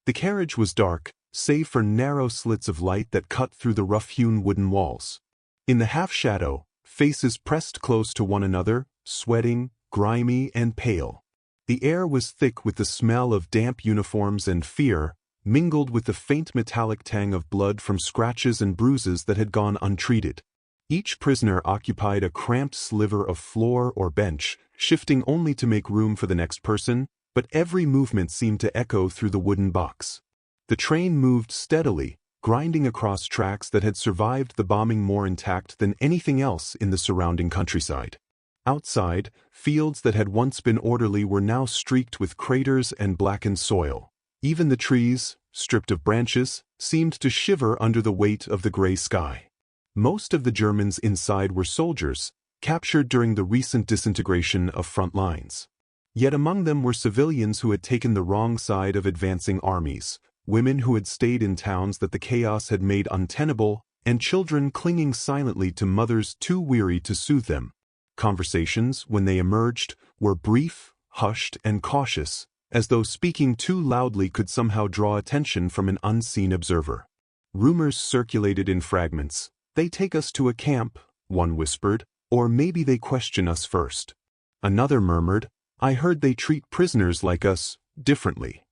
The carriage was dark, save for narrow slits of light that cut through the rough-hewn wooden walls. In the half-shadow, faces pressed close to one another, sweating, grimy and pale. The air was thick with the smell of damp uniforms and fear, mingled with the faint metallic tang of blood from scratches and bruises that had gone untreated. Each prisoner occupied a cramped sliver of floor or bench, shifting only to make room for the next person, but every movement seemed to echo through the wooden box. The train moved steadily, grinding across tracks that had survived the bombing more intact than anything else in the surrounding countryside. Outside, fields that had once been orderly were now streaked with craters and blackened soil. Even the trees, stripped of branches, seemed to shiver under the weight of the gray sky. Most of the Germans inside were soldiers, captured during the recent disintegration of front lines. Yet among them were civilians who had taken the wrong side of advancing armies, women who had stayed in towns that the chaos had made untenable, and children clinging silently to mothers too weary to soothe them. Conversations, when they emerged, were brief, hushed, and cautious, as though speaking too loudly could somehow draw attention from an unseen observer. Rumors circulated in fragments. "They take us to a camp," one whispered, "or maybe they question us first." Another murmured, "I heard they treat prisoners like us, differently."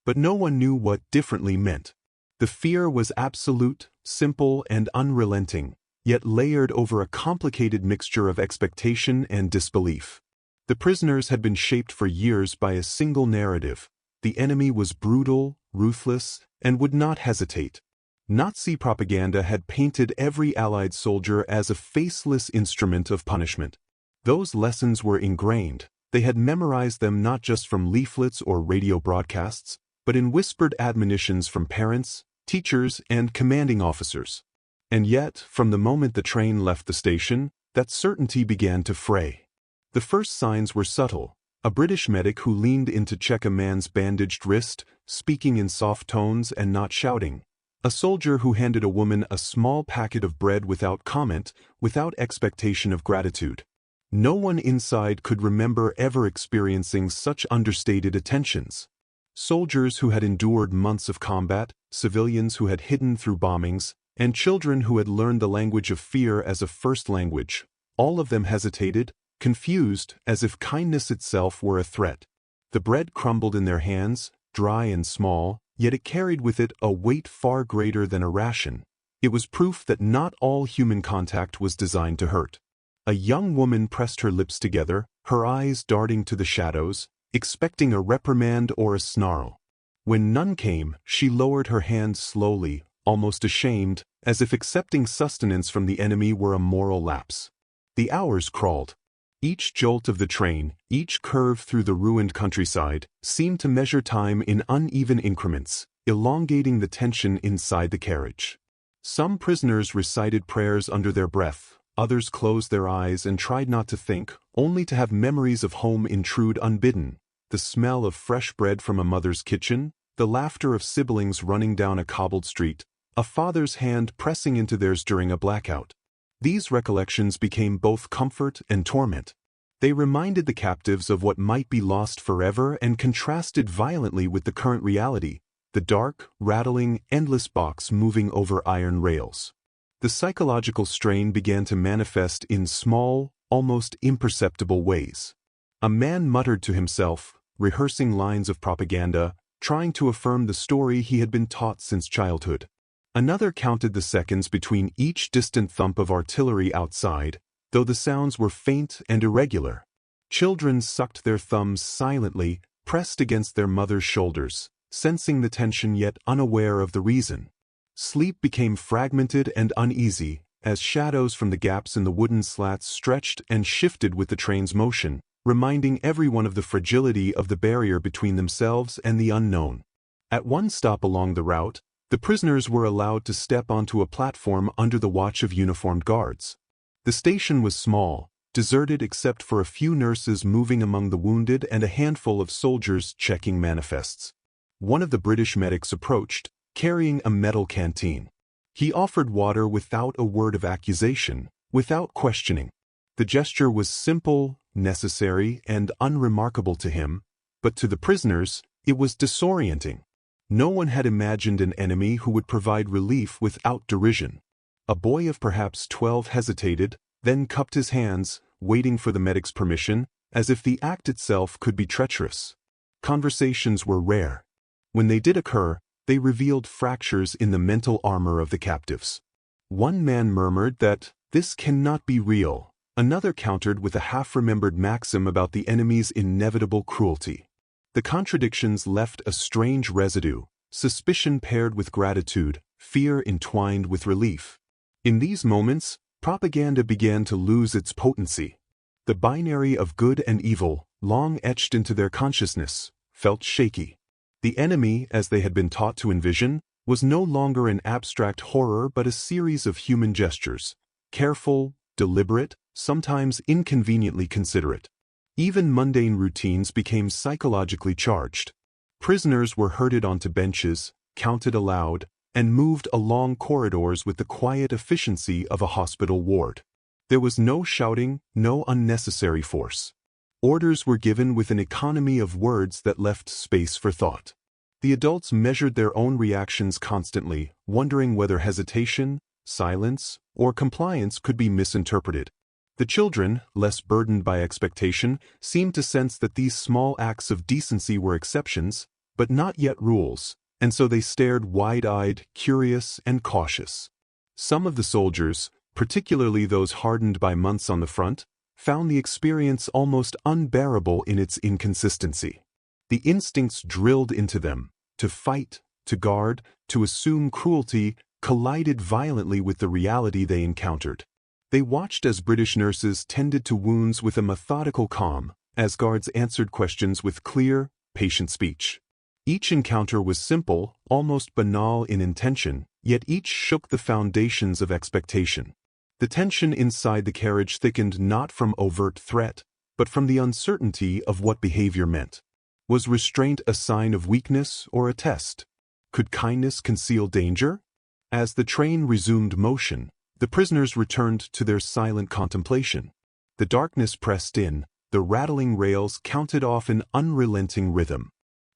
But no one knew what differently meant. The fear was absolute, simple, and unrelenting, yet layered over a complicated mixture of expectation and disbelief. The prisoners had been shaped for years by a single narrative. The enemy was brutal, ruthless, and would not hesitate. Nazi propaganda had painted every Allied soldier as a faceless instrument of punishment. Those lessons were ingrained. They had memorized them not just from leaflets or radio broadcasts, but in whispered admonitions from parents, teachers, and commanding officers. And yet, from the moment the train left the station, that certainty began to fray. The first signs were subtle. A British medic who leaned in to check a man's bandaged wrist, speaking in soft tones and not shouting. A soldier who handed a woman a small packet of bread without comment, without expectation of gratitude. No one inside could remember ever experiencing such understated attentions. Soldiers who had endured months of combat, civilians who had hidden through bombings, and children who had learned the language of fear as a first language. All of them hesitated, confused, as if kindness itself were a threat. The bread crumbled in their hands, dry and small, yet it carried with it a weight far greater than a ration. It was proof that not all human contact was designed to hurt. A young woman pressed her lips together, her eyes darting to the shadows, expecting a reprimand or a snarl. When none came, she lowered her hands slowly, almost ashamed, as if accepting sustenance from the enemy were a moral lapse. The hours crawled. Each jolt of the train, each curve through the ruined countryside, seemed to measure time in uneven increments, elongating the tension inside the carriage. Some prisoners recited prayers under their breath, others closed their eyes and tried not to think, only to have memories of home intrude unbidden. The smell of fresh bread from a mother's kitchen, the laughter of siblings running down a cobbled street, a father's hand pressing into theirs during a blackout. These recollections became both comfort and torment. They reminded the captives of what might be lost forever and contrasted violently with the current reality, the dark, rattling, endless box moving over iron rails. The psychological strain began to manifest in small, almost imperceptible ways. A man muttered to himself, rehearsing lines of propaganda, trying to affirm the story he had been taught since childhood. Another counted the seconds between each distant thump of artillery outside, though the sounds were faint and irregular. Children sucked their thumbs silently, pressed against their mother's shoulders, sensing the tension yet unaware of the reason. Sleep became fragmented and uneasy, as shadows from the gaps in the wooden slats stretched and shifted with the train's motion, reminding everyone of the fragility of the barrier between themselves and the unknown. At one stop along the route, the prisoners were allowed to step onto a platform under the watch of uniformed guards. The station was small, deserted except for a few nurses moving among the wounded and a handful of soldiers checking manifests. One of the British medics approached, carrying a metal canteen. He offered water without a word of accusation, without questioning. The gesture was simple, necessary, and unremarkable to him, but to the prisoners, it was disorienting. No one had imagined an enemy who would provide relief without derision. A boy of perhaps 12 hesitated, then cupped his hands, waiting for the medic's permission, as if the act itself could be treacherous. Conversations were rare. When they did occur, they revealed fractures in the mental armor of the captives. One man murmured that, "This cannot be real." Another countered with a half-remembered maxim about the enemy's inevitable cruelty. The contradictions left a strange residue, suspicion paired with gratitude, fear entwined with relief. In these moments, propaganda began to lose its potency. The binary of good and evil, long etched into their consciousness, felt shaky. The enemy, as they had been taught to envision, was no longer an abstract horror but a series of human gestures, careful, deliberate, sometimes inconveniently considerate. Even mundane routines became psychologically charged. Prisoners were herded onto benches, counted aloud, and moved along corridors with the quiet efficiency of a hospital ward. There was no shouting, no unnecessary force. Orders were given with an economy of words that left space for thought. The adults measured their own reactions constantly, wondering whether hesitation, silence, or compliance could be misinterpreted. The children, less burdened by expectation, seemed to sense that these small acts of decency were exceptions, but not yet rules, and so they stared wide-eyed, curious, and cautious. Some of the soldiers, particularly those hardened by months on the front, found the experience almost unbearable in its inconsistency. The instincts drilled into them, to fight, to guard, to assume cruelty, collided violently with the reality they encountered. They watched as British nurses tended to wounds with a methodical calm, as guards answered questions with clear, patient speech. Each encounter was simple, almost banal in intention, yet each shook the foundations of expectation. The tension inside the carriage thickened not from overt threat, but from the uncertainty of what behavior meant. Was restraint a sign of weakness or a test? Could kindness conceal danger? As the train resumed motion, the prisoners returned to their silent contemplation. The darkness pressed in, the rattling rails counted off an unrelenting rhythm.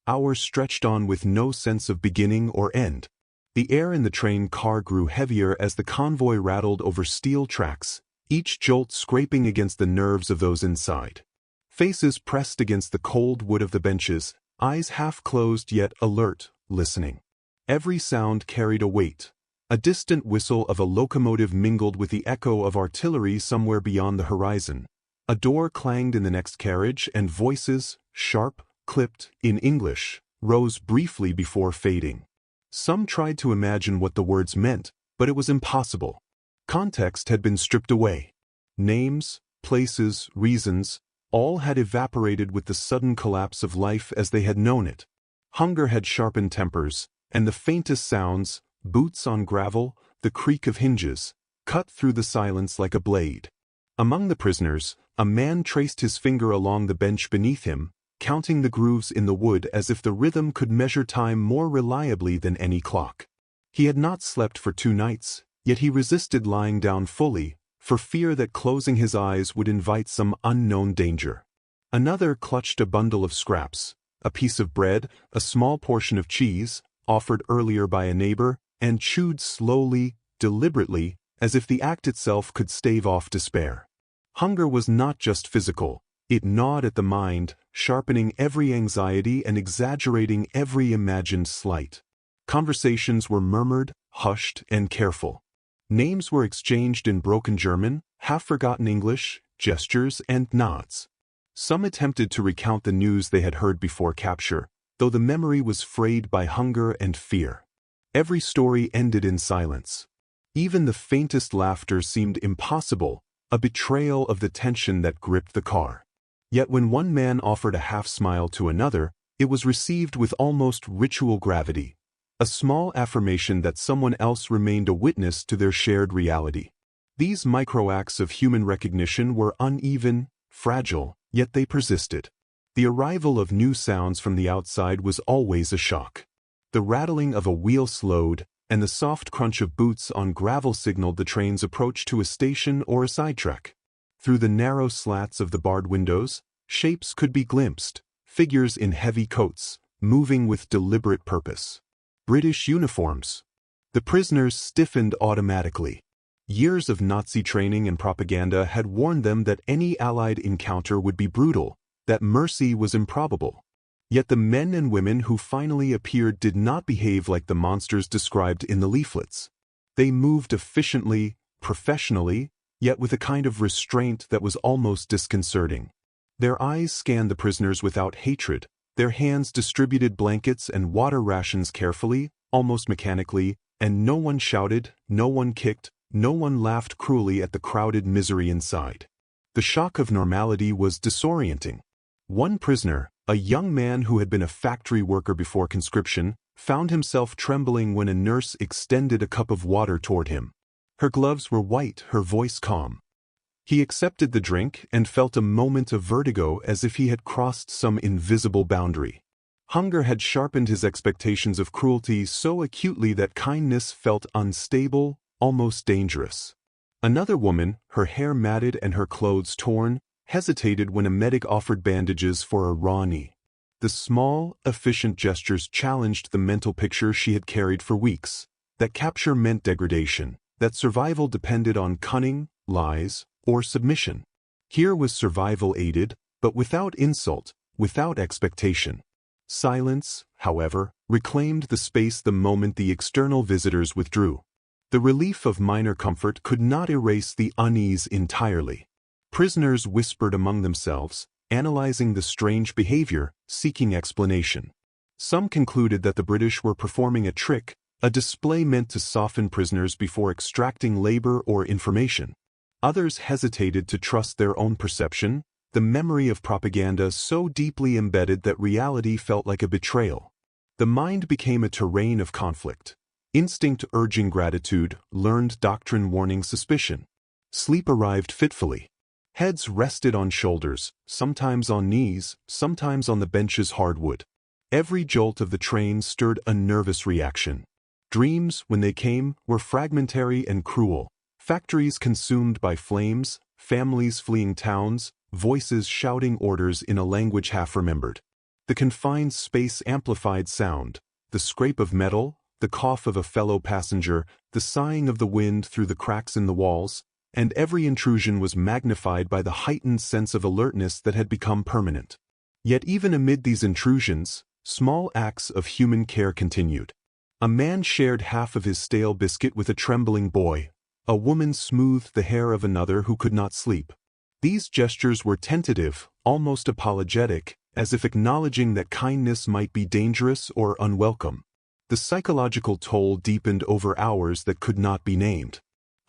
Hours stretched on with no sense of beginning or end. The air in the train car grew heavier as the convoy rattled over steel tracks, each jolt scraping against the nerves of those inside. Faces pressed against the cold wood of the benches, eyes half closed yet alert, listening. Every sound carried a weight. A distant whistle of a locomotive mingled with the echo of artillery somewhere beyond the horizon. A door clanged in the next carriage, and voices, sharp, clipped, in English, rose briefly before fading. Some tried to imagine what the words meant, but it was impossible. Context had been stripped away. Names, places, reasons, all had evaporated with the sudden collapse of life as they had known it. Hunger had sharpened tempers, and the faintest sounds, boots on gravel, the creak of hinges, cut through the silence like a blade. Among the prisoners, a man traced his finger along the bench beneath him, counting the grooves in the wood as if the rhythm could measure time more reliably than any clock. He had not slept for 2 nights, yet he resisted lying down fully, for fear that closing his eyes would invite some unknown danger. Another clutched a bundle of scraps, a piece of bread, a small portion of cheese, offered earlier by a neighbor, and chewed slowly, deliberately, as if the act itself could stave off despair. Hunger was not just physical, it gnawed at the mind, sharpening every anxiety and exaggerating every imagined slight. Conversations were murmured, hushed, and careful. Names were exchanged in broken German, half-forgotten English, gestures, and nods. Some attempted to recount the news they had heard before capture, though the memory was frayed by hunger and fear. Every story ended in silence. Even the faintest laughter seemed impossible, a betrayal of the tension that gripped the car. Yet when one man offered a half-smile to another, it was received with almost ritual gravity, a small affirmation that someone else remained a witness to their shared reality. These micro-acts of human recognition were uneven, fragile, yet they persisted. The arrival of new sounds from the outside was always a shock. The rattling of a wheel slowed, and the soft crunch of boots on gravel signaled the train's approach to a station or a sidetrack. Through the narrow slats of the barred windows, shapes could be glimpsed, figures in heavy coats, moving with deliberate purpose. British uniforms. The prisoners stiffened automatically. Years of Nazi training and propaganda had warned them that any Allied encounter would be brutal, that mercy was improbable. Yet the men and women who finally appeared did not behave like the monsters described in the leaflets. They moved efficiently, professionally, yet with a kind of restraint that was almost disconcerting. Their eyes scanned the prisoners without hatred, their hands distributed blankets and water rations carefully, almost mechanically, and no one shouted, no one kicked, no one laughed cruelly at the crowded misery inside. The shock of normality was disorienting. One prisoner, a young man who had been a factory worker before conscription, found himself trembling when a nurse extended a cup of water toward him. Her gloves were white, her voice calm. He accepted the drink and felt a moment of vertigo as if he had crossed some invisible boundary. Hunger had sharpened his expectations of cruelty so acutely that kindness felt unstable, almost dangerous. Another woman, her hair matted and her clothes torn, hesitated when a medic offered bandages for a raw knee. The small, efficient gestures challenged the mental picture she had carried for weeks, that capture meant degradation, that survival depended on cunning, lies, or submission. Here was survival aided, but without insult, without expectation. Silence, however, reclaimed the space the moment the external visitors withdrew. The relief of minor comfort could not erase the unease entirely. Prisoners whispered among themselves, analyzing the strange behavior, seeking explanation. Some concluded that the British were performing a trick, a display meant to soften prisoners before extracting labor or information. Others hesitated to trust their own perception, the memory of propaganda so deeply embedded that reality felt like a betrayal. The mind became a terrain of conflict. Instinct urging gratitude, learned doctrine warning suspicion. Sleep arrived fitfully. Heads rested on shoulders, sometimes on knees, sometimes on the bench's hardwood. Every jolt of the train stirred a nervous reaction. Dreams, when they came, were fragmentary and cruel. Factories consumed by flames, families fleeing towns, voices shouting orders in a language half-remembered. The confined space amplified sound, the scrape of metal, the cough of a fellow passenger, the sighing of the wind through the cracks in the walls, and every intrusion was magnified by the heightened sense of alertness that had become permanent. Yet even amid these intrusions, small acts of human care continued. A man shared half of his stale biscuit with a trembling boy. A woman smoothed the hair of another who could not sleep. These gestures were tentative, almost apologetic, as if acknowledging that kindness might be dangerous or unwelcome. The psychological toll deepened over hours that could not be named.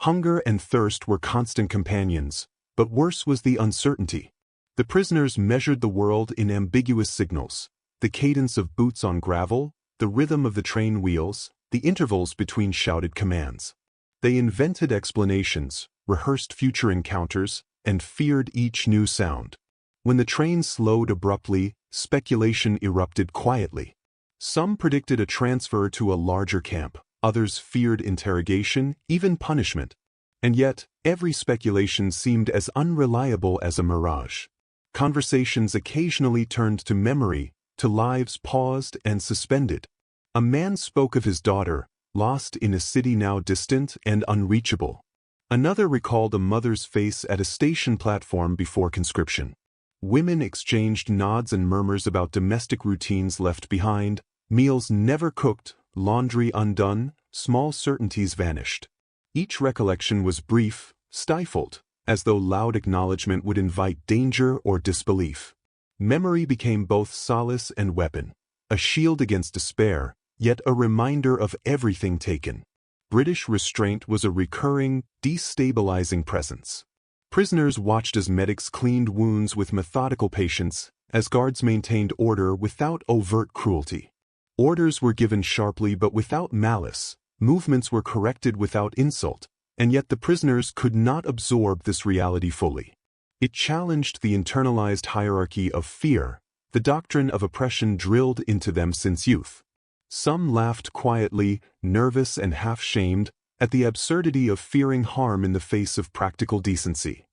Hunger and thirst were constant companions, but worse was the uncertainty. The prisoners measured the world in ambiguous signals, the cadence of boots on gravel, the rhythm of the train wheels, the intervals between shouted commands. They invented explanations, rehearsed future encounters, and feared each new sound. When the train slowed abruptly, speculation erupted quietly. Some predicted a transfer to a larger camp, others feared interrogation, even punishment. And yet, every speculation seemed as unreliable as a mirage. Conversations occasionally turned to memory, to lives paused and suspended. A man spoke of his daughter, lost in a city now distant and unreachable. Another recalled a mother's face at a station platform before conscription. Women exchanged nods and murmurs about domestic routines left behind, meals never cooked, laundry undone, small certainties vanished. Each recollection was brief, stifled, as though loud acknowledgement would invite danger or disbelief. Memory became both solace and weapon, a shield against despair, yet a reminder of everything taken. British restraint was a recurring, destabilizing presence. Prisoners watched as medics cleaned wounds with methodical patience, as guards maintained order without overt cruelty. Orders were given sharply but without malice, movements were corrected without insult, and yet the prisoners could not absorb this reality fully. It challenged the internalized hierarchy of fear, the doctrine of oppression drilled into them since youth. Some laughed quietly, nervous and half-shamed, at the absurdity of fearing harm in the face of practical decency.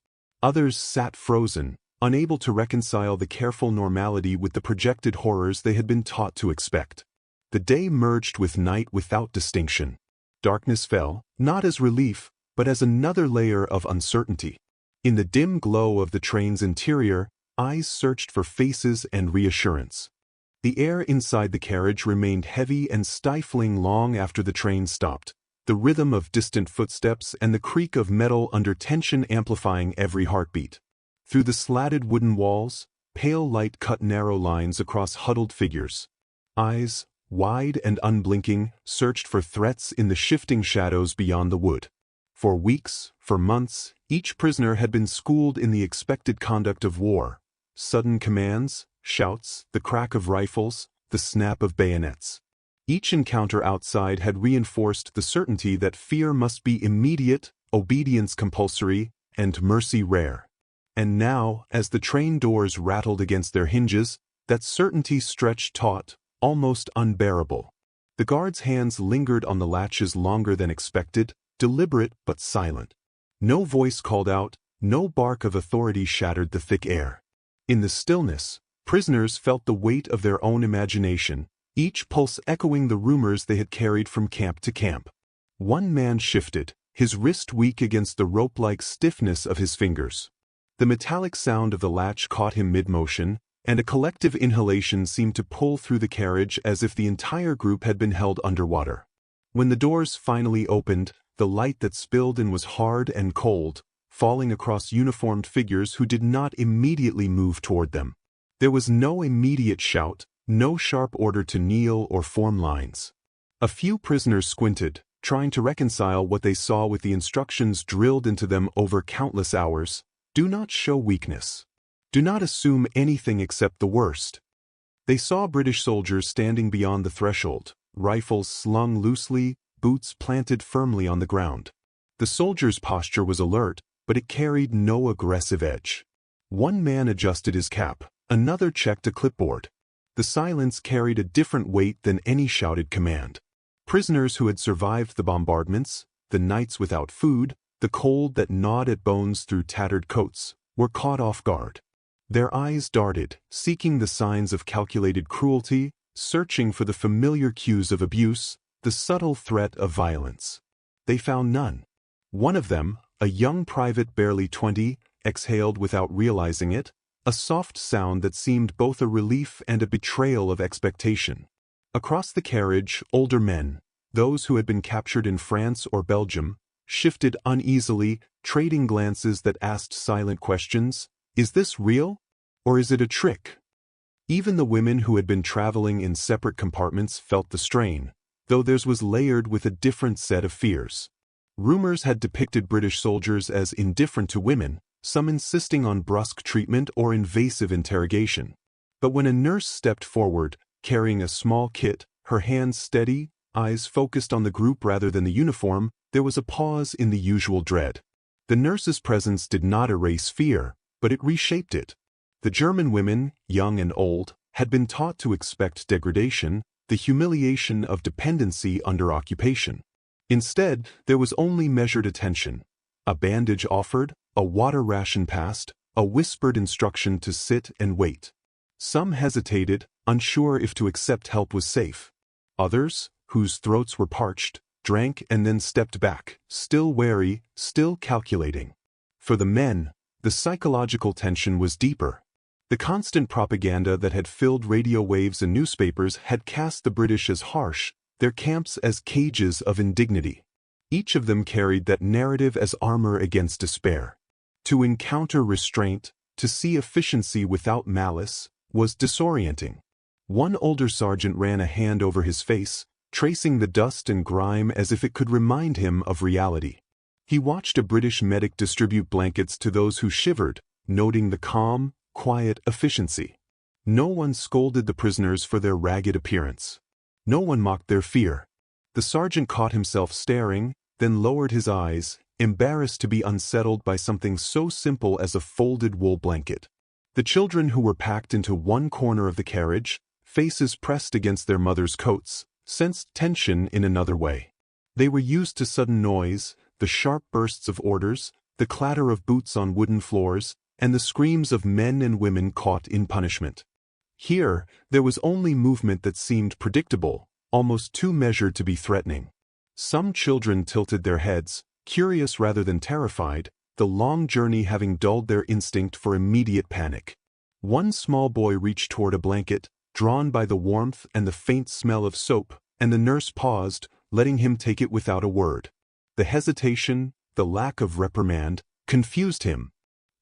Others sat frozen, unable to reconcile the careful normality with the projected horrors they had been taught to expect. The day merged with night without distinction. Darkness fell, not as relief, but as another layer of uncertainty. In the dim glow of the train's interior, eyes searched for faces and reassurance. The air inside the carriage remained heavy and stifling long after the train stopped, the rhythm of distant footsteps and the creak of metal under tension amplifying every heartbeat. Through the slatted wooden walls, pale light cut narrow lines across huddled figures. Eyes, wide and unblinking, searched for threats in the shifting shadows beyond the wood. For weeks, for months, each prisoner had been schooled in the expected conduct of war. Sudden commands, shouts, the crack of rifles, the snap of bayonets. Each encounter outside had reinforced the certainty that fear must be immediate, obedience compulsory, and mercy rare. And now, as the train doors rattled against their hinges, that certainty stretched taut, almost unbearable. The guard's hands lingered on the latches longer than expected, deliberate but silent. No voice called out, no bark of authority shattered the thick air. In the stillness, prisoners felt the weight of their own imagination, each pulse echoing the rumors they had carried from camp to camp. One man shifted, his wrist weak against the rope-like stiffness of his fingers. The metallic sound of the latch caught him mid-motion, and a collective inhalation seemed to pull through the carriage as if the entire group had been held underwater. When the doors finally opened, the light that spilled in was hard and cold, falling across uniformed figures who did not immediately move toward them. There was no immediate shout, no sharp order to kneel or form lines. A few prisoners squinted, trying to reconcile what they saw with the instructions drilled into them over countless hours. Do not show weakness. Do not assume anything except the worst. They saw British soldiers standing beyond the threshold, rifles slung loosely, boots planted firmly on the ground. The soldier's posture was alert, but it carried no aggressive edge. One man adjusted his cap, another checked a clipboard. The silence carried a different weight than any shouted command. Prisoners who had survived the bombardments, the nights without food, the cold that gnawed at bones through tattered coats, were caught off guard. Their eyes darted, seeking the signs of calculated cruelty, searching for the familiar cues of abuse, the subtle threat of violence. They found none. One of them, a young private barely 20, exhaled without realizing it, a soft sound that seemed both a relief and a betrayal of expectation. Across the carriage, older men, those who had been captured in France or Belgium, shifted uneasily, trading glances that asked silent questions. Is this real? Or is it a trick? Even the women who had been traveling in separate compartments felt the strain, though theirs was layered with a different set of fears. Rumors had depicted British soldiers as indifferent to women, some insisting on brusque treatment or invasive interrogation. But when a nurse stepped forward, carrying a small kit, her hands steady, eyes focused on the group rather than the uniform, there was a pause in the usual dread. The nurse's presence did not erase fear, but it reshaped it. The German women, young and old, had been taught to expect degradation, the humiliation of dependency under occupation. Instead, there was only measured attention. A bandage offered, a water ration passed, a whispered instruction to sit and wait. Some hesitated, unsure if to accept help was safe. Others, whose throats were parched, drank and then stepped back, still wary, still calculating. For the men, the psychological tension was deeper. The constant propaganda that had filled radio waves and newspapers had cast the British as harsh, their camps as cages of indignity. Each of them carried that narrative as armor against despair. To encounter restraint, to see efficiency without malice, was disorienting. One older sergeant ran a hand over his face, tracing the dust and grime as if it could remind him of reality. He watched a British medic distribute blankets to those who shivered, noting the calm, quiet efficiency. No one scolded the prisoners for their ragged appearance. No one mocked their fear. The sergeant caught himself staring, then lowered his eyes, embarrassed to be unsettled by something so simple as a folded wool blanket. The children who were packed into one corner of the carriage, faces pressed against their mothers' coats, sensed tension in another way. They were used to sudden noise, the sharp bursts of orders, the clatter of boots on wooden floors, and the screams of men and women caught in punishment. Here, there was only movement that seemed predictable, almost too measured to be threatening. Some children tilted their heads, curious rather than terrified, the long journey having dulled their instinct for immediate panic. One small boy reached toward a blanket, drawn by the warmth and the faint smell of soap, and the nurse paused, letting him take it without a word. The hesitation, the lack of reprimand, confused him.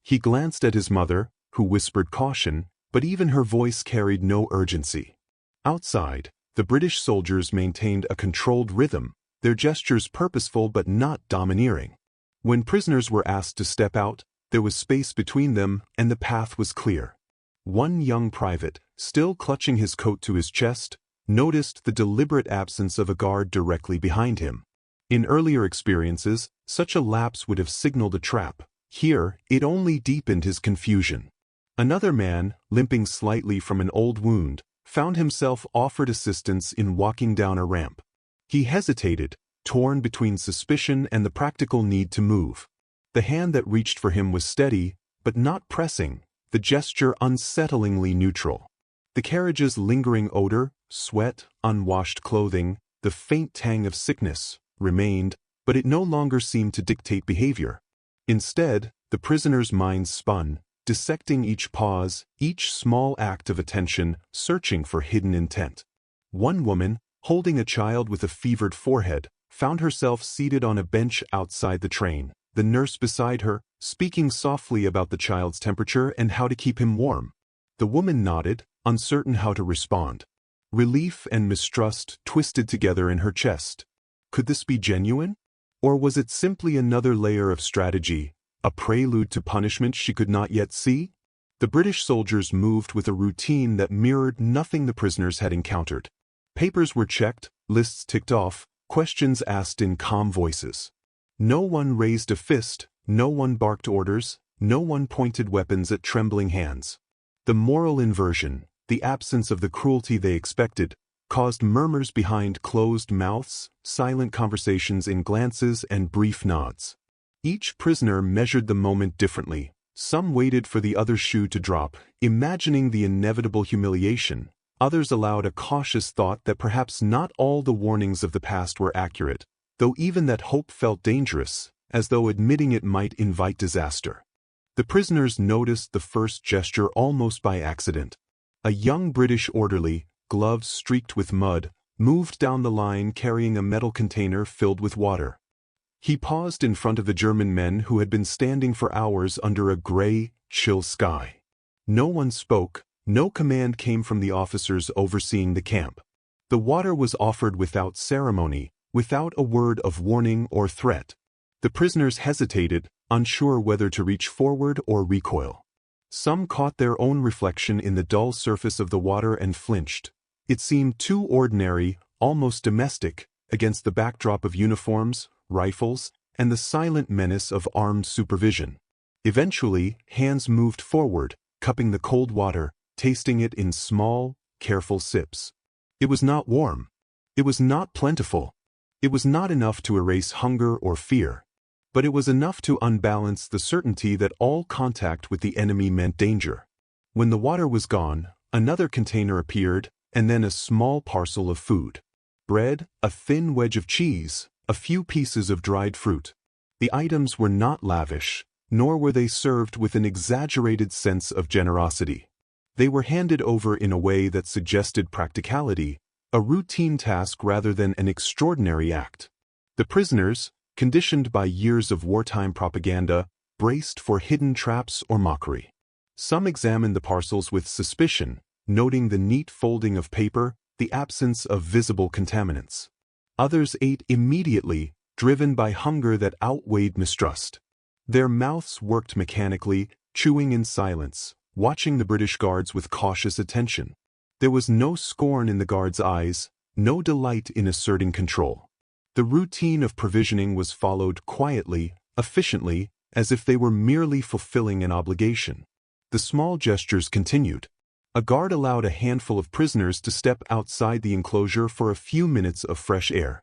He glanced at his mother, who whispered caution, but even her voice carried no urgency. Outside, the British soldiers maintained a controlled rhythm, their gestures purposeful but not domineering. When prisoners were asked to step out, there was space between them and the path was clear. One young private, still clutching his coat to his chest, noticed the deliberate absence of a guard directly behind him. In earlier experiences, such a lapse would have signaled a trap. Here, it only deepened his confusion. Another man, limping slightly from an old wound, found himself offered assistance in walking down a ramp. He hesitated, torn between suspicion and the practical need to move. The hand that reached for him was steady, but not pressing, the gesture unsettlingly neutral. The carriage's lingering odor, sweat, unwashed clothing, the faint tang of sickness, remained, but it no longer seemed to dictate behavior. Instead, the prisoner's mind spun, dissecting each pause, each small act of attention, searching for hidden intent. One woman, holding a child with a fevered forehead, found herself seated on a bench outside the train, the nurse beside her, speaking softly about the child's temperature and how to keep him warm. The woman nodded, uncertain how to respond. Relief and mistrust twisted together in her chest. Could this be genuine? Or was it simply another layer of strategy, a prelude to punishment she could not yet see? The British soldiers moved with a routine that mirrored nothing the prisoners had encountered. Papers were checked, lists ticked off, questions asked in calm voices. No one raised a fist, no one barked orders, no one pointed weapons at trembling hands. The moral inversion, the absence of the cruelty they expected, caused murmurs behind closed mouths, silent conversations in glances and brief nods. Each prisoner measured the moment differently. Some waited for the other shoe to drop, imagining the inevitable humiliation. Others allowed a cautious thought that perhaps not all the warnings of the past were accurate, though even that hope felt dangerous, as though admitting it might invite disaster. The prisoners noticed the first gesture almost by accident. A young British orderly, gloves streaked with mud, moved down the line carrying a metal container filled with water. He paused in front of the German men who had been standing for hours under a gray, chill sky. No one spoke, no command came from the officers overseeing the camp. The water was offered without ceremony, without a word of warning or threat. The prisoners hesitated, unsure whether to reach forward or recoil. Some caught their own reflection in the dull surface of the water and flinched. It seemed too ordinary, almost domestic, against the backdrop of uniforms, rifles, and the silent menace of armed supervision. Eventually, hands moved forward, cupping the cold water, tasting it in small, careful sips. It was not warm. It was not plentiful. It was not enough to erase hunger or fear. But it was enough to unbalance the certainty that all contact with the enemy meant danger. When the water was gone, another container appeared, and then a small parcel of food. Bread, a thin wedge of cheese, a few pieces of dried fruit. The items were not lavish, nor were they served with an exaggerated sense of generosity. They were handed over in a way that suggested practicality, a routine task rather than an extraordinary act. The prisoners, conditioned by years of wartime propaganda, braced for hidden traps or mockery. Some examined the parcels with suspicion, noting the neat folding of paper, the absence of visible contaminants. Others ate immediately, driven by hunger that outweighed mistrust. Their mouths worked mechanically, chewing in silence, watching the British guards with cautious attention. There was no scorn in the guards' eyes, no delight in asserting control. The routine of provisioning was followed quietly, efficiently, as if they were merely fulfilling an obligation. The small gestures continued. A guard allowed a handful of prisoners to step outside the enclosure for a few minutes of fresh air.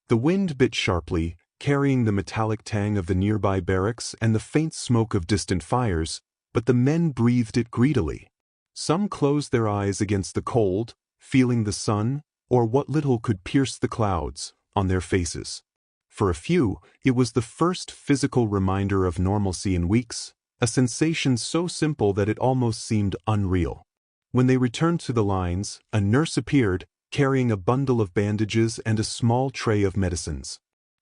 The wind bit sharply, carrying the metallic tang of the nearby barracks and the faint smoke of distant fires, but the men breathed it greedily. Some closed their eyes against the cold, feeling the sun, or what little could pierce the clouds, on their faces. For a few, it was the first physical reminder of normalcy in weeks, a sensation so simple that it almost seemed unreal. When they returned to the lines, a nurse appeared, carrying a bundle of bandages and a small tray of medicines.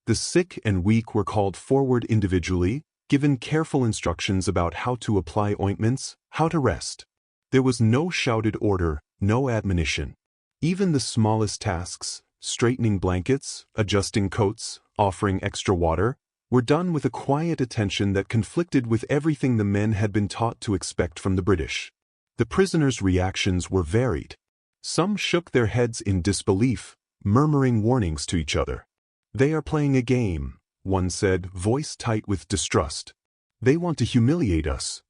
The sick and weak were called forward individually, given careful instructions about how to apply ointments, how to rest. There was no shouted order, no admonition. Even the smallest tasks, straightening blankets, adjusting coats, offering extra water, were done with a quiet attention that conflicted with everything the men had been taught to expect from the British. The prisoners' reactions were varied. Some shook their heads in disbelief, murmuring warnings to each other. "They are playing a game," one said, voice tight with distrust. "They want to humiliate us."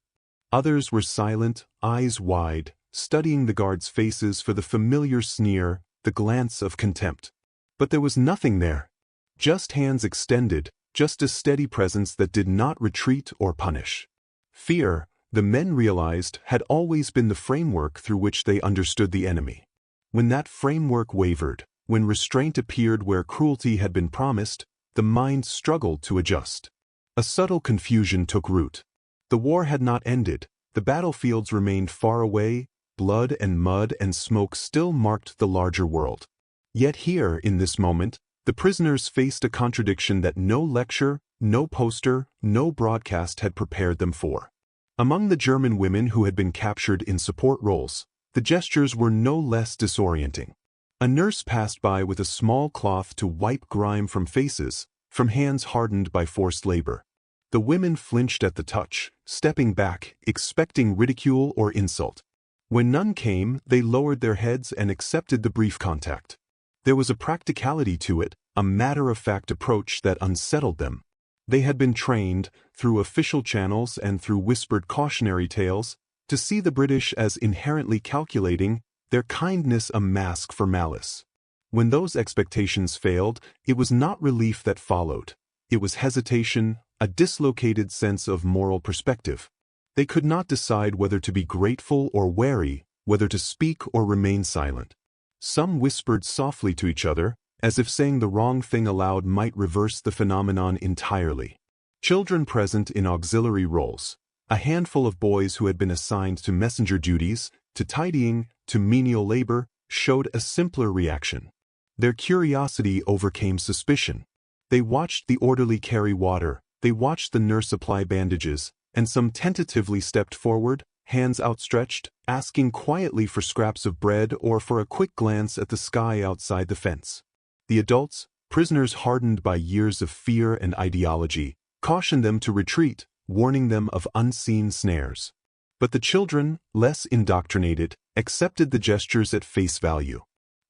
Others were silent, eyes wide, studying the guards' faces for the familiar sneer, the glance of contempt. But there was nothing there. Just hands extended, just a steady presence that did not retreat or punish. Fear, the men realized, had always been the framework through which they understood the enemy. When that framework wavered, when restraint appeared where cruelty had been promised, the mind struggled to adjust. A subtle confusion took root. The war had not ended, the battlefields remained far away, blood and mud and smoke still marked the larger world. Yet here, in this moment, the prisoners faced a contradiction that no lecture, no poster, no broadcast had prepared them for. Among the German women who had been captured in support roles, the gestures were no less disorienting. A nurse passed by with a small cloth to wipe grime from faces, from hands hardened by forced labor. The women flinched at the touch, stepping back, expecting ridicule or insult. When none came, they lowered their heads and accepted the brief contact. There was a practicality to it, a matter-of-fact approach that unsettled them. They had been trained, through official channels and through whispered cautionary tales, to see the British as inherently calculating, their kindness a mask for malice. When those expectations failed, it was not relief that followed. It was hesitation, a dislocated sense of moral perspective. They could not decide whether to be grateful or wary, whether to speak or remain silent. Some whispered softly to each other, as if saying the wrong thing aloud might reverse the phenomenon entirely. Children present in auxiliary roles, a handful of boys who had been assigned to messenger duties, to tidying, to menial labor, showed a simpler reaction. Their curiosity overcame suspicion. They watched the orderly carry water, they watched the nurse apply bandages, and some tentatively stepped forward, hands outstretched, asking quietly for scraps of bread or for a quick glance at the sky outside the fence. The adults, prisoners hardened by years of fear and ideology, cautioned them to retreat, warning them of unseen snares. But the children, less indoctrinated, accepted the gestures at face value.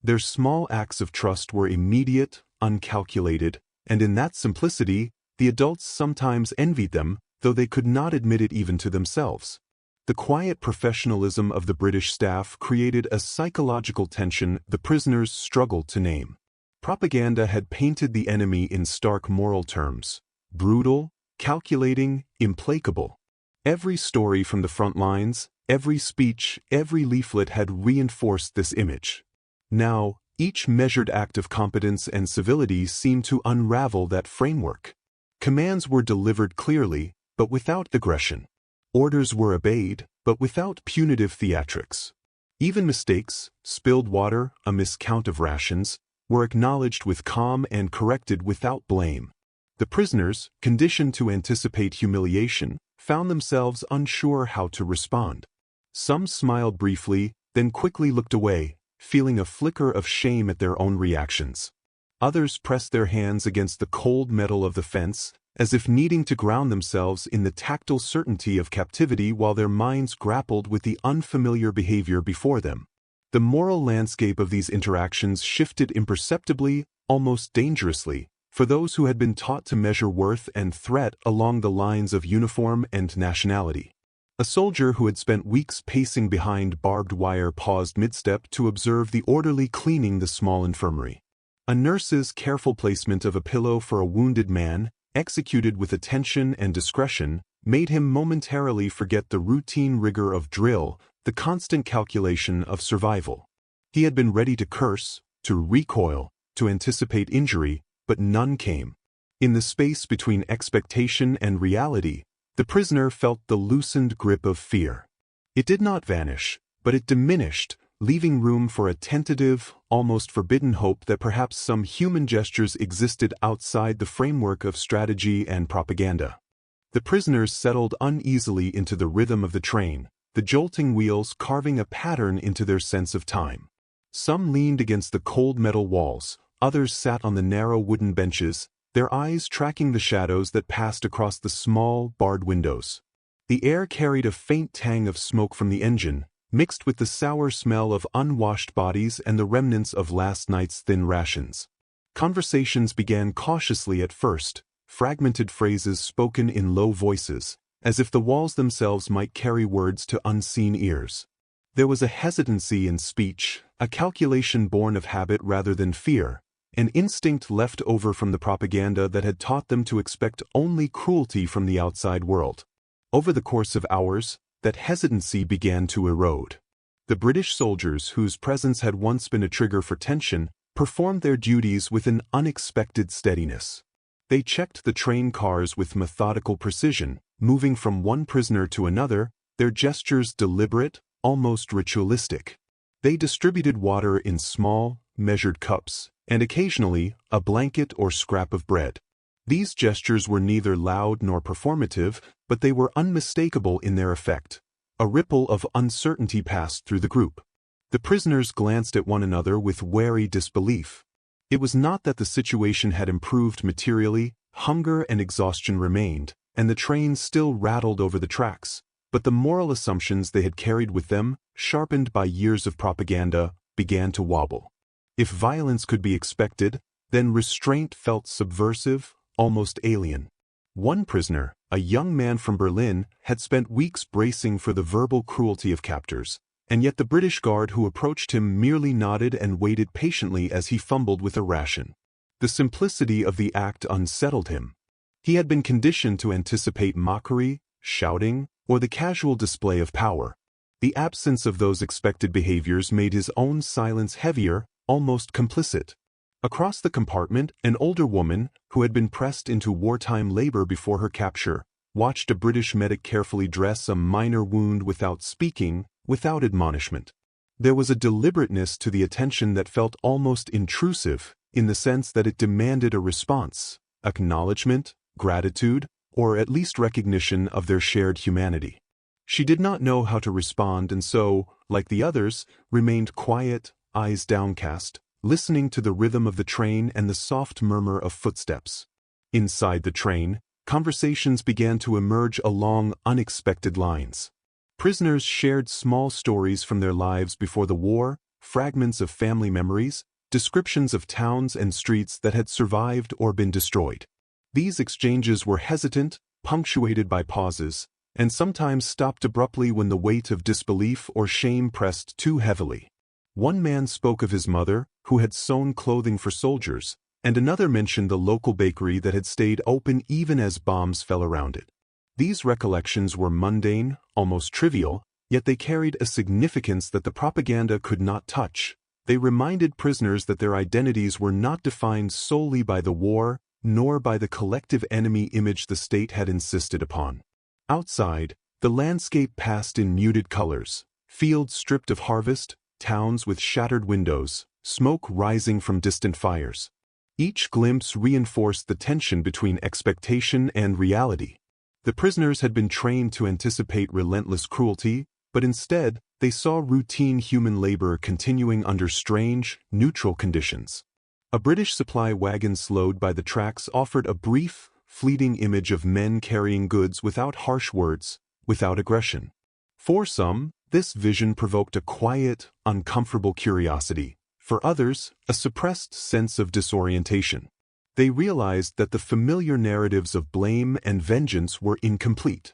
Their small acts of trust were immediate, uncalculated, and in that simplicity, the adults sometimes envied them, though they could not admit it even to themselves. The quiet professionalism of the British staff created a psychological tension the prisoners struggled to name. Propaganda had painted the enemy in stark moral terms: brutal, calculating, implacable. Every story from the front lines, every speech, every leaflet had reinforced this image. Now, each measured act of competence and civility seemed to unravel that framework. Commands were delivered clearly, but without aggression. Orders were obeyed, but without punitive theatrics. Even mistakes, spilled water, a miscount of rations, were acknowledged with calm and corrected without blame. The prisoners, conditioned to anticipate humiliation, found themselves unsure how to respond. Some smiled briefly, then quickly looked away, feeling a flicker of shame at their own reactions. Others pressed their hands against the cold metal of the fence, as if needing to ground themselves in the tactile certainty of captivity while their minds grappled with the unfamiliar behavior before them. The moral landscape of these interactions shifted imperceptibly, almost dangerously, for those who had been taught to measure worth and threat along the lines of uniform and nationality. A soldier who had spent weeks pacing behind barbed wire paused mid-step to observe the orderly cleaning the small infirmary. A nurse's careful placement of a pillow for a wounded man, executed with attention and discretion, made him momentarily forget the routine rigor of drill, the constant calculation of survival. He had been ready to curse, to recoil, to anticipate injury, but none came. In the space between expectation and reality, the prisoner felt the loosened grip of fear. It did not vanish, but it diminished, leaving room for a tentative, almost forbidden hope that perhaps some human gestures existed outside the framework of strategy and propaganda. The prisoners settled uneasily into the rhythm of the train, the jolting wheels carving a pattern into their sense of time. Some leaned against the cold metal walls, others sat on the narrow wooden benches, their eyes tracking the shadows that passed across the small, barred windows. The air carried a faint tang of smoke from the engine, mixed with the sour smell of unwashed bodies and the remnants of last night's thin rations. Conversations began cautiously at first, fragmented phrases spoken in low voices, as if the walls themselves might carry words to unseen ears. There was a hesitancy in speech, a calculation born of habit rather than fear, an instinct left over from the propaganda that had taught them to expect only cruelty from the outside world. Over the course of hours, that hesitancy began to erode. The British soldiers, whose presence had once been a trigger for tension, performed their duties with an unexpected steadiness. They checked the train cars with methodical precision, moving from one prisoner to another, their gestures deliberate, almost ritualistic. They distributed water in small, measured cups, and occasionally a blanket or scrap of bread. These gestures were neither loud nor performative, but they were unmistakable in their effect. A ripple of uncertainty passed through the group. The prisoners glanced at one another with wary disbelief. It was not that the situation had improved materially, hunger and exhaustion remained, and the train still rattled over the tracks, but the moral assumptions they had carried with them, sharpened by years of propaganda, began to wobble. If violence could be expected, then restraint felt subversive, almost alien. One prisoner, a young man from Berlin, had spent weeks bracing for the verbal cruelty of captors, and yet the British guard who approached him merely nodded and waited patiently as he fumbled with a ration. The simplicity of the act unsettled him. He had been conditioned to anticipate mockery, shouting, or the casual display of power. The absence of those expected behaviors made his own silence heavier, almost complicit. Across the compartment, an older woman, who had been pressed into wartime labor before her capture, watched a British medic carefully dress a minor wound without speaking, without admonishment. There was a deliberateness to the attention that felt almost intrusive, in the sense that it demanded a response, acknowledgement, gratitude, or at least recognition of their shared humanity. She did not know how to respond and so, like the others, remained quiet, eyes downcast, listening to the rhythm of the train and the soft murmur of footsteps. Inside the train, conversations began to emerge along unexpected lines. Prisoners shared small stories from their lives before the war, fragments of family memories, descriptions of towns and streets that had survived or been destroyed. These exchanges were hesitant, punctuated by pauses, and sometimes stopped abruptly when the weight of disbelief or shame pressed too heavily. One man spoke of his mother, who had sewn clothing for soldiers, and another mentioned the local bakery that had stayed open even as bombs fell around it. These recollections were mundane, almost trivial, yet they carried a significance that the propaganda could not touch. They reminded prisoners that their identities were not defined solely by the war, nor by the collective enemy image the state had insisted upon. Outside, the landscape passed in muted colors, fields stripped of harvest, towns with shattered windows, smoke rising from distant fires. Each glimpse reinforced the tension between expectation and reality. The prisoners had been trained to anticipate relentless cruelty, but instead, they saw routine human labor continuing under strange, neutral conditions. A British supply wagon slowed by the tracks offered a brief, fleeting image of men carrying goods without harsh words, without aggression. For some, this vision provoked a quiet, uncomfortable curiosity. For others, a suppressed sense of disorientation. They realized that the familiar narratives of blame and vengeance were incomplete.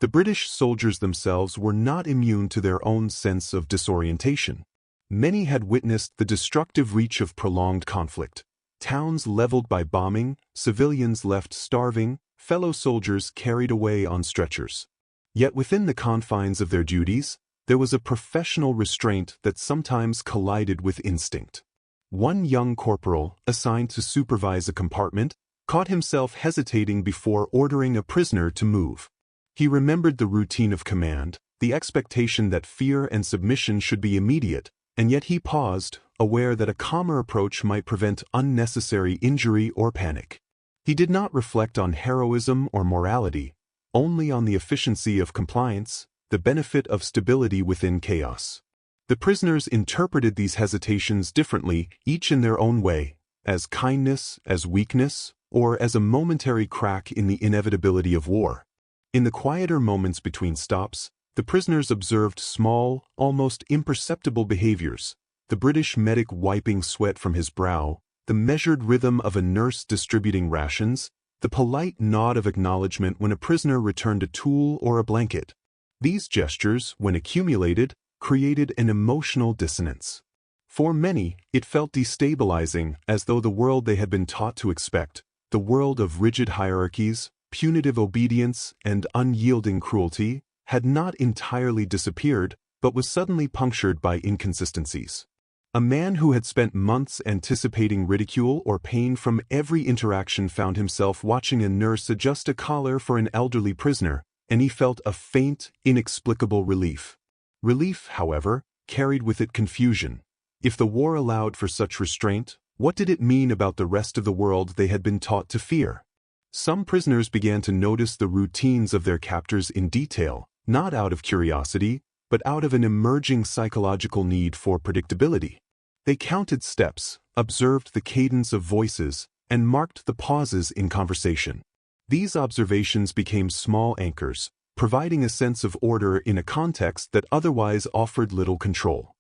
The British soldiers themselves were not immune to their own sense of disorientation. Many had witnessed the destructive reach of prolonged conflict, Towns leveled by bombing, civilians left starving, fellow soldiers carried away on stretchers. Yet within the confines of their duties, there was a professional restraint that sometimes collided with instinct. One young corporal, assigned to supervise a compartment, caught himself hesitating before ordering a prisoner to move. He remembered the routine of command, the expectation that fear and submission should be immediate, and yet he paused, aware that a calmer approach might prevent unnecessary injury or panic. He did not reflect on heroism or morality, only on the efficiency of compliance, the benefit of stability within chaos. The prisoners interpreted these hesitations differently, each in their own way, as kindness, as weakness, or as a momentary crack in the inevitability of war. In the quieter moments between stops, the prisoners observed small, almost imperceptible behaviors: the British medic wiping sweat from his brow, the measured rhythm of a nurse distributing rations, the polite nod of acknowledgement when a prisoner returned a tool or a blanket. These gestures, when accumulated, created an emotional dissonance. For many, it felt destabilizing, as though the world they had been taught to expect, the world of rigid hierarchies, punitive obedience, and unyielding cruelty, had not entirely disappeared, but was suddenly punctured by inconsistencies. A man who had spent months anticipating ridicule or pain from every interaction found himself watching a nurse adjust a collar for an elderly prisoner, and he felt a faint, inexplicable relief. Relief, however, carried with it confusion. If the war allowed for such restraint, what did it mean about the rest of the world they had been taught to fear? Some prisoners began to notice the routines of their captors in detail, not out of curiosity, but out of an emerging psychological need for predictability. They counted steps, observed the cadence of voices, and marked the pauses in conversation. These observations became small anchors, providing a sense of order in a context that otherwise offered little control.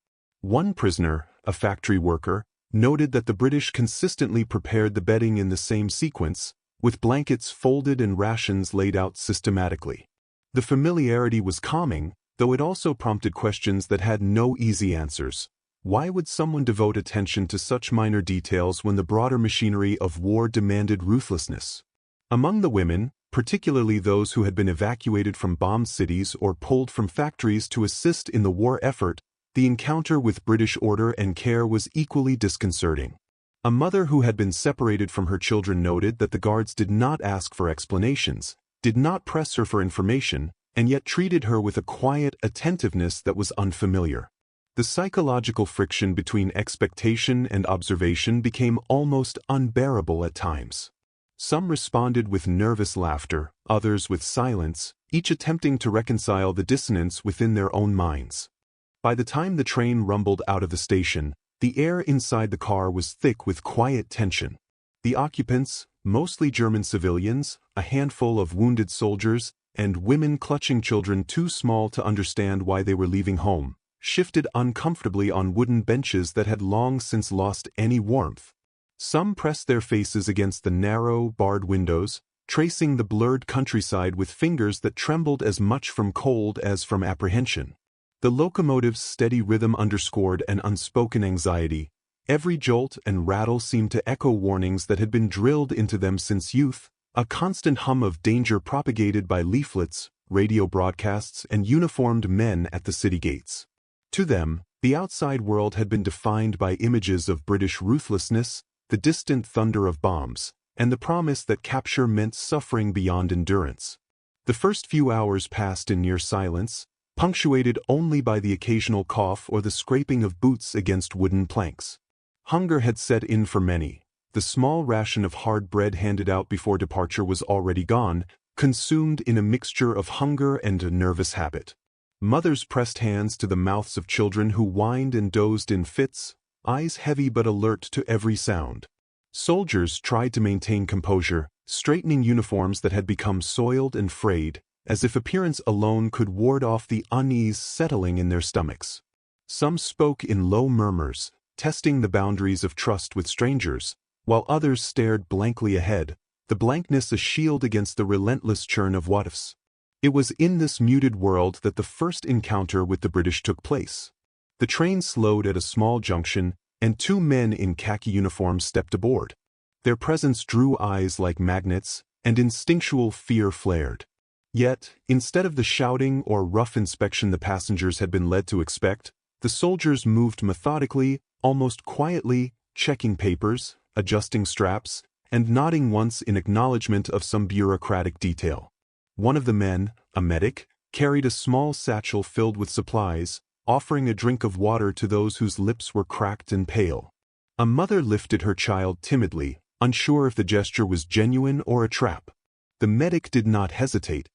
One prisoner, a factory worker, noted that the British consistently prepared the bedding in the same sequence, with blankets folded and rations laid out systematically. The familiarity was calming, though it also prompted questions that had no easy answers. Why would someone devote attention to such minor details when the broader machinery of war demanded ruthlessness? Among the women, particularly those who had been evacuated from bombed cities or pulled from factories to assist in the war effort, the encounter with British order and care was equally disconcerting. A mother who had been separated from her children noted that the guards did not ask for explanations, did not press her for information, and yet treated her with a quiet attentiveness that was unfamiliar. The psychological friction between expectation and observation became almost unbearable at times. Some responded with nervous laughter, others with silence, each attempting to reconcile the dissonance within their own minds. By the time the train rumbled out of the station, the air inside the car was thick with quiet tension. The occupants, mostly German civilians, a handful of wounded soldiers, and women clutching children too small to understand why they were leaving home, shifted uncomfortably on wooden benches that had long since lost any warmth. Some pressed their faces against the narrow, barred windows, tracing the blurred countryside with fingers that trembled as much from cold as from apprehension. The locomotive's steady rhythm underscored an unspoken anxiety. Every jolt and rattle seemed to echo warnings that had been drilled into them since youth, a constant hum of danger propagated by leaflets, radio broadcasts, and uniformed men at the city gates. To them, the outside world had been defined by images of British ruthlessness, the distant thunder of bombs, and the promise that capture meant suffering beyond endurance. The first few hours passed in near silence, punctuated only by the occasional cough or the scraping of boots against wooden planks. Hunger had set in for many. The small ration of hard bread handed out before departure was already gone, consumed in a mixture of hunger and a nervous habit. Mothers pressed hands to the mouths of children who whined and dozed in fits, eyes heavy but alert to every sound. Soldiers tried to maintain composure, straightening uniforms that had become soiled and frayed, as if appearance alone could ward off the unease settling in their stomachs. Some spoke in low murmurs, testing the boundaries of trust with strangers, while others stared blankly ahead, the blankness a shield against the relentless churn of what-ifs. It was in this muted world that the first encounter with the British took place. The train slowed at a small junction, and two men in khaki uniforms stepped aboard. Their presence drew eyes like magnets, and instinctual fear flared. Yet, instead of the shouting or rough inspection the passengers had been led to expect, the soldiers moved methodically, almost quietly, checking papers, adjusting straps, and nodding once in acknowledgement of some bureaucratic detail. One of the men, a medic, carried a small satchel filled with supplies, offering a drink of water to those whose lips were cracked and pale. A mother lifted her child timidly, unsure if the gesture was genuine or a trap. The medic did not hesitate.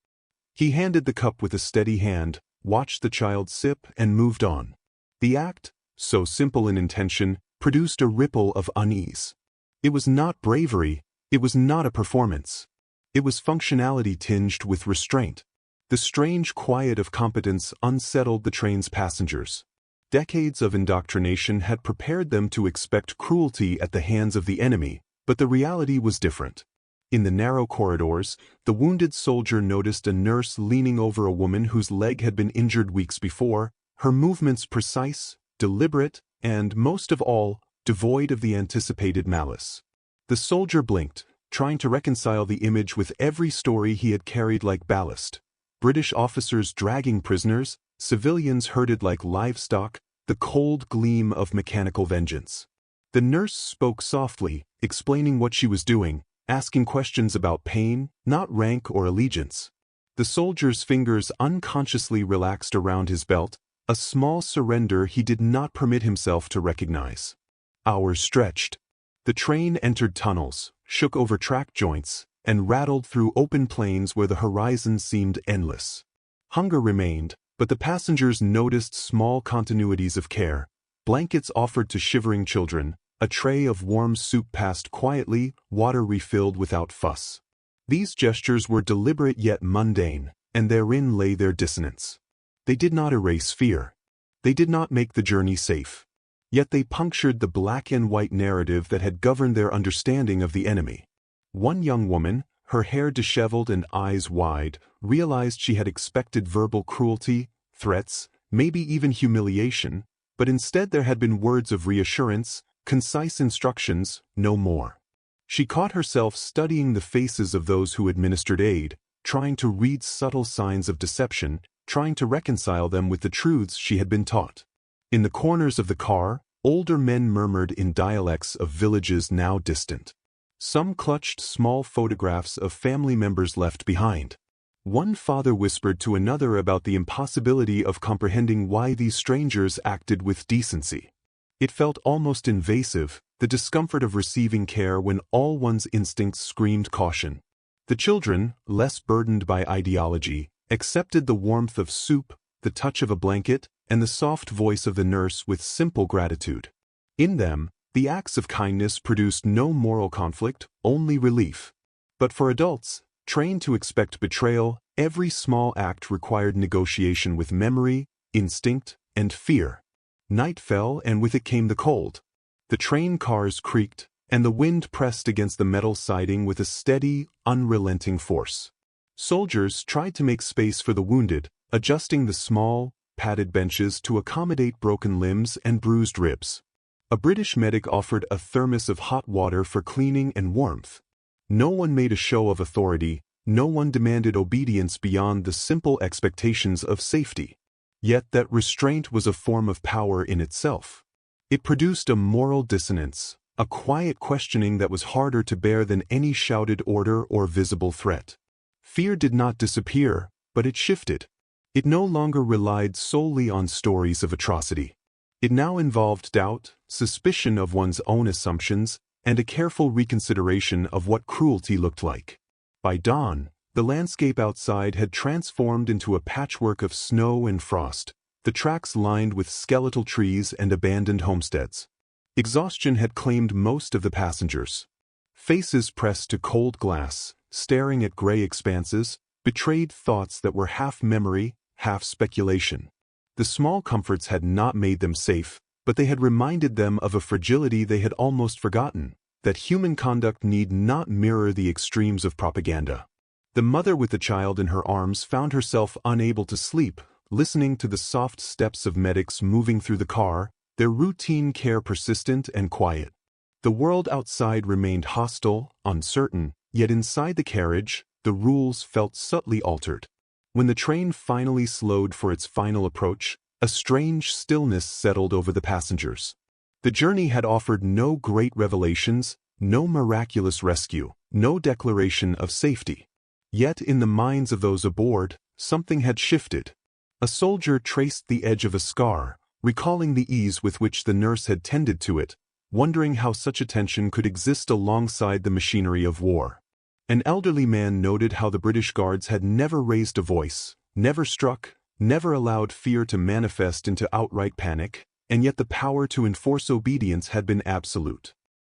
He handed the cup with a steady hand, watched the child sip, and moved on. The act, so simple in intention, produced a ripple of unease. It was not bravery, it was not a performance. It was functionality tinged with restraint. The strange quiet of competence unsettled the train's passengers. Decades of indoctrination had prepared them to expect cruelty at the hands of the enemy, but the reality was different. In the narrow corridors, the wounded soldier noticed a nurse leaning over a woman whose leg had been injured weeks before, her movements precise, deliberate, and, most of all, devoid of the anticipated malice. The soldier blinked, trying to reconcile the image with every story he had carried like ballast. British officers dragging prisoners, civilians herded like livestock, the cold gleam of mechanical vengeance. The nurse spoke softly, explaining what she was doing, asking questions about pain, not rank or allegiance. The soldier's fingers unconsciously relaxed around his belt, a small surrender he did not permit himself to recognize. Hours stretched. The train entered tunnels, shook over track joints, and rattled through open plains where the horizon seemed endless. Hunger remained, but the passengers noticed small continuities of care. Blankets offered to shivering children, a tray of warm soup passed quietly, water refilled without fuss. These gestures were deliberate yet mundane, and therein lay their dissonance. They did not erase fear. They did not make the journey safe. Yet they punctured the black and white narrative that had governed their understanding of the enemy. One young woman, her hair disheveled and eyes wide, realized she had expected verbal cruelty, threats, maybe even humiliation, but instead there had been words of reassurance, concise instructions, no more. She caught herself studying the faces of those who administered aid, trying to read subtle signs of deception, trying to reconcile them with the truths she had been taught. In the corners of the car, older men murmured in dialects of villages now distant. Some clutched small photographs of family members left behind. One father whispered to another about the impossibility of comprehending why these strangers acted with decency. It felt almost invasive, the discomfort of receiving care when all one's instincts screamed caution. The children, less burdened by ideology, accepted the warmth of soup, the touch of a blanket, and the soft voice of the nurse with simple gratitude. In them, the acts of kindness produced no moral conflict, only relief. But for adults, trained to expect betrayal, every small act required negotiation with memory, instinct, and fear. Night fell, and with it came the cold. The train cars creaked, and the wind pressed against the metal siding with a steady, unrelenting force. Soldiers tried to make space for the wounded, adjusting the small, padded benches to accommodate broken limbs and bruised ribs. A British medic offered a thermos of hot water for cleaning and warmth. No one made a show of authority, no one demanded obedience beyond the simple expectations of safety. Yet that restraint was a form of power in itself. It produced a moral dissonance, a quiet questioning that was harder to bear than any shouted order or visible threat. Fear did not disappear, but it shifted. It no longer relied solely on stories of atrocity. It now involved doubt, suspicion of one's own assumptions, and a careful reconsideration of what cruelty looked like. By dawn, the landscape outside had transformed into a patchwork of snow and frost, the tracks lined with skeletal trees and abandoned homesteads. Exhaustion had claimed most of the passengers. Faces pressed to cold glass, staring at gray expanses, betrayed thoughts that were half memory, half speculation. The small comforts had not made them safe, but they had reminded them of a fragility they had almost forgotten, that human conduct need not mirror the extremes of propaganda. The mother with the child in her arms found herself unable to sleep, listening to the soft steps of medics moving through the car, their routine care persistent and quiet. The world outside remained hostile, uncertain, yet inside the carriage, the rules felt subtly altered. When the train finally slowed for its final approach, a strange stillness settled over the passengers. The journey had offered no great revelations, no miraculous rescue, no declaration of safety. Yet in the minds of those aboard, something had shifted. A soldier traced the edge of a scar, recalling the ease with which the nurse had tended to it, wondering how such attention could exist alongside the machinery of war. An elderly man noted how the British Guards had never raised a voice, never struck, never allowed fear to manifest into outright panic, and yet the power to enforce obedience had been absolute.